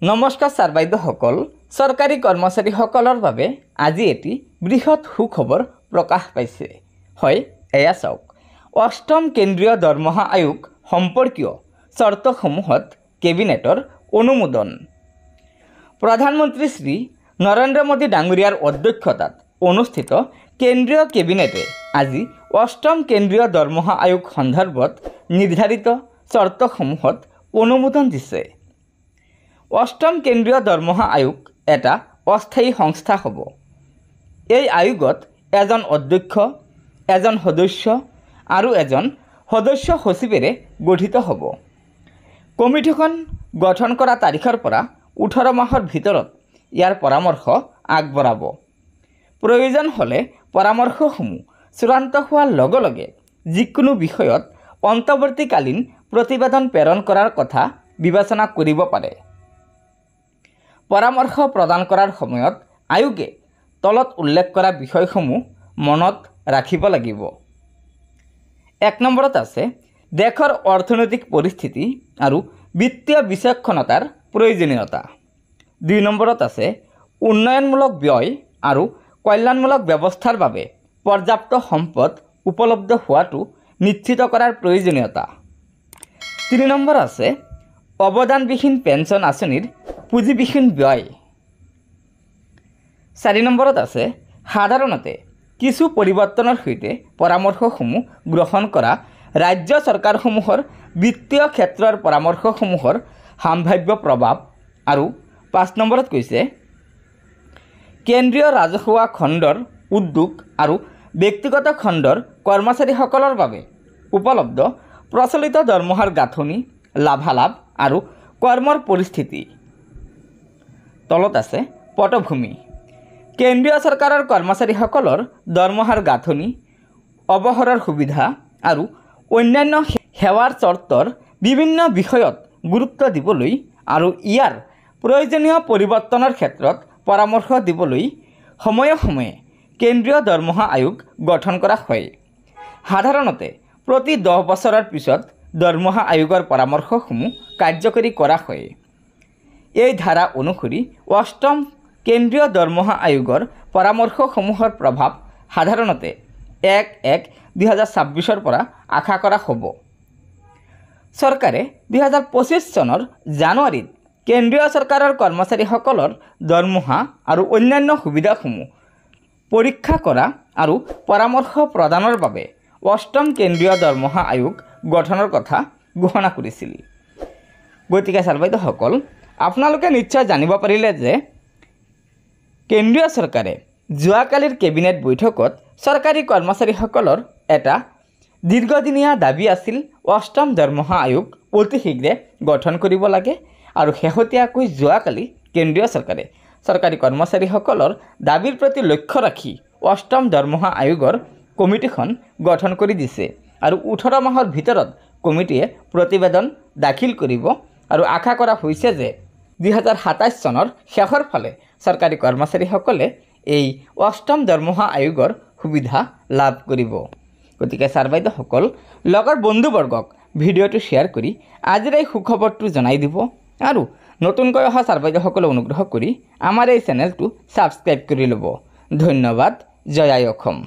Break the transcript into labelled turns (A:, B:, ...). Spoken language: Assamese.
A: নমস্কাৰ ছাৰ বাইদেউসকল, চৰকাৰী কৰ্মচাৰীসকলৰ বাবে আজি এটি বৃহৎ সুখবৰ প্ৰকাশ পাইছে। হয়, এয়া চাওক, অষ্টম কেন্দ্ৰীয় দৰমহা আয়োগ সম্পৰ্কীয় চৰ্তসমূহত কেবিনেটৰ অনুমোদন। প্ৰধানমন্ত্ৰী শ্ৰী নৰেন্দ্ৰ মোদী ডাঙৰীয়াৰ অধ্যক্ষতাত অনুষ্ঠিত কেন্দ্ৰীয় কেবিনেটে আজি অষ্টম কেন্দ্ৰীয় দৰমহা আয়োগ সন্দৰ্ভত নিৰ্ধাৰিত চৰ্তসমূহত অনুমোদন দিছে। অষ্টম কেন্দ্ৰীয় দৰমহা আয়োগ এটা অস্থায়ী সংস্থা হ'ব। এই আয়োগত এজন অধ্যক্ষ, এজন সদস্য আৰু এজন সদস্য সচিবেৰে গঠিত হ'ব। কমিটিখন গঠন কৰা তাৰিখৰ পৰা 18 মাহৰ ভিতৰত ইয়াৰ পৰামৰ্শ আগবঢ়াব। প্ৰয়োজন হ'লে পৰামৰ্শসমূহ চূড়ান্ত হোৱাৰ লগে লগে যিকোনো বিষয়ত অন্তৱৰ্তীকালীন প্ৰতিবেদন প্ৰেৰণ কৰাৰ কথা বিবেচনা কৰিব পাৰে। পৰামৰ্শ প্ৰদান কৰাৰ সময়ত আয়োগে তলত উল্লেখ কৰা বিষয়সমূহ মনত ৰাখিব লাগিব। 1 নম্বৰত আছে দেশৰ অৰ্থনৈতিক পৰিস্থিতি আৰু বিত্তীয় বিচক্ষণতাৰ প্ৰয়োজনীয়তা। 2 নম্বৰত আছে উন্নয়নমূলক ব্যয় আৰু কল্যাণমূলক ব্যৱস্থাৰ বাবে পৰ্যাপ্ত সম্পদ উপলব্ধ হোৱাটো নিশ্চিত কৰাৰ প্ৰয়োজনীয়তা। 3 নম্বৰ আছে অৱদানবিহীন পেঞ্চন আঁচনিৰ পুঁজিবিহীন ব্যয়। 4 নম্বৰত আছে সাধাৰণতে কিছু পৰিৱৰ্তনৰ সৈতে পৰামৰ্শসমূহ গ্ৰহণ কৰা ৰাজ্য চৰকাৰসমূহৰ বিত্তীয় ক্ষেত্ৰৰ পৰামৰ্শসমূহৰ সম্ভাৱ্য প্ৰভাৱ। আৰু 5 নম্বৰত কৈছে কেন্দ্ৰীয় ৰাজহুৱা খণ্ডৰ উদ্যোগ আৰু ব্যক্তিগত খণ্ডৰ কৰ্মচাৰীসকলৰ বাবে উপলব্ধ প্ৰচলিত দৰমহাৰ গাঁথনি, লাভালাভ আৰু কৰ্মৰ পৰিস্থিতি। তলত আছে পটভূমি। কেন্দ্ৰীয় চৰকাৰৰ কৰ্মচাৰীসকলৰ দৰমহাৰ গাঁথনি, অৱসৰৰ সুবিধা আৰু অন্যান্য সেৱাৰ চৰ্তৰ বিভিন্ন বিষয়ত গুৰুত্ব দিবলৈ আৰু ইয়াৰ প্ৰয়োজনীয় পৰিৱৰ্তনৰ ক্ষেত্ৰত পৰামৰ্শ দিবলৈ সময়ে সময়ে কেন্দ্ৰীয় দৰমহা আয়োগ গঠন কৰা হয়। সাধাৰণতে প্ৰতি 10 বছৰৰ পিছত দৰমহা আয়োগৰ পৰামৰ্শসমূহ কাৰ্যকৰী কৰা হয়। এই ধাৰা অনুসৰি অষ্টম কেন্দ্ৰীয় দৰমহা আয়োগৰ পৰামৰ্শসমূহৰ প্ৰভাৱ সাধাৰণতে 1-1-2026 পৰা আশা কৰা হ'ব। চৰকাৰে 2025 চনৰ জানুৱাৰীত কেন্দ্ৰীয় চৰকাৰৰ কৰ্মচাৰীসকলৰ দৰমহা আৰু অন্যান্য সুবিধাসমূহ পৰীক্ষা কৰা আৰু পৰামৰ্শ প্ৰদানৰ বাবে অষ্টম কেন্দ্ৰীয় দৰমহা আয়োগ গঠনৰ কথা ঘোষণা কৰিছিল। গতিকে ছাৰ বাইদেউসকল, আপোনালোকে নিশ্চয় জানিব পাৰিলে যে কেন্দ্ৰীয় চৰকাৰে যোৱাকালিৰ কেবিনেট বৈঠকত চৰকাৰী কৰ্মচাৰীসকলৰ এটা দীৰ্ঘদিনীয়া দাবী আছিল অষ্টম দৰমহা আয়োগ অতি শীঘ্ৰে গঠন কৰিব লাগে। আৰু শেহতীয়াকৈ যোৱাকালি কেন্দ্ৰীয় চৰকাৰে চৰকাৰী কৰ্মচাৰীসকলৰ দাবীৰ প্ৰতি লক্ষ্য ৰাখি অষ্টম দৰমহা আয়োগৰ কমিটিখন গঠন কৰি দিছে। আৰু 18 মাহৰ ভিতৰত কমিটিয়ে প্ৰতিবেদন দাখিল কৰিব আৰু আশা কৰা হৈছে যে 2027 চনৰ শেষৰ ফালে চৰকাৰী কৰ্মচাৰীসকলে এই অষ্টম দৰমহা আয়োগৰ সুবিধা লাভ কৰিব। গতিকে ছাৰ বাইদেউসকল, লগৰ বন্ধুবৰ্গক ভিডিঅ'টো শ্বেয়াৰ কৰি আজিৰ এই সুখবৰটো জনাই দিব আৰু নতুনকৈ অহা ছাৰ বাইদেউসকলে অনুগ্ৰহ কৰি আমাৰ এই চেনেলটো ছাবস্ক্ৰাইব কৰি ল'ব। ধন্যবাদ। জয় আই অসম।